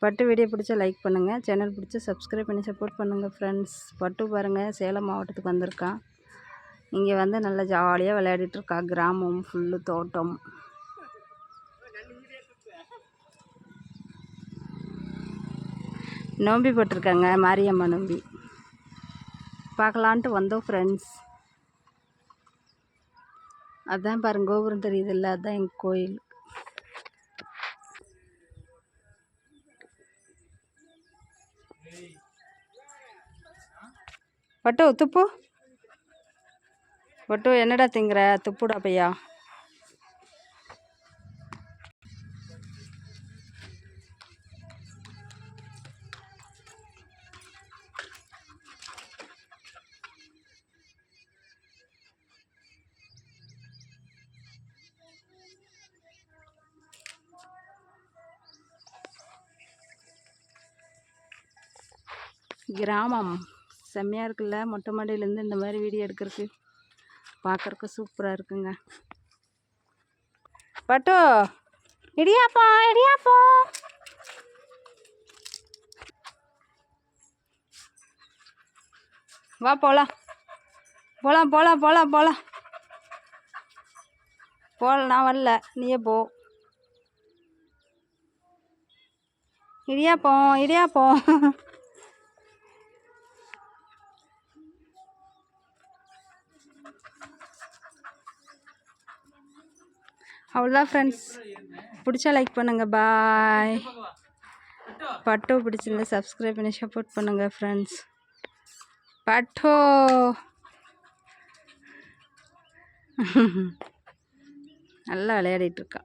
பட்டு வீடியோ பிடிச்சா லைக் பண்ணுங்கள், சேனல் பிடிச்சா சப்ஸ்கிரைப் பண்ணி சப்போர்ட் பண்ணுங்கள் ஃப்ரெண்ட்ஸ். பட்டு பாருங்கள், சேலம் மாவட்டத்துக்கு வந்திருக்கான். இங்கே வந்து நல்லா ஜாலியாக விளையாடிட்டுருக்கா. கிராமம் ஃபுல்லு தோட்டம். நோம்பி போட்டிருக்காங்க, மாரியம்மா நோம்பி பார்க்கலான்ட்டு வந்தோம் ஃப்ரெண்ட்ஸ். அதான் பாருங்க, கோபுரம் தெரியுதில்ல, அதுதான் எங்கள் கோயில். பட்டு துப்பு, பட்டு என்னடா திங்குற? துப்புடா பையா. கிராமம் செம்மையாக இருக்குல்ல. மொட்டை மாடியிலேருந்து இந்த மாதிரி வீடியோ எடுக்கிறதுக்கு பார்க்குறக்கு சூப்பராக இருக்குங்க. பட்டு இடியாப்பா இடியாப்பா. வா போகலாம் போகலாம் போகலாம் போகலாம் போகலாம் போகல. நான் வரல, நீயே போ. இடியாப்பம் இடியாப்பம். அவ்வளோதான் ஃப்ரெண்ட்ஸ். பிடிச்சா லைக் பண்ணுங்கள். பாய். பட்டு பிடிச்சிருந்தா சப்ஸ்கிரைப் பண்ணி சப்போர்ட் பண்ணுங்கள் ஃப்ரெண்ட்ஸ். பட்டு நல்லா விளையாடிட்டுருக்கா.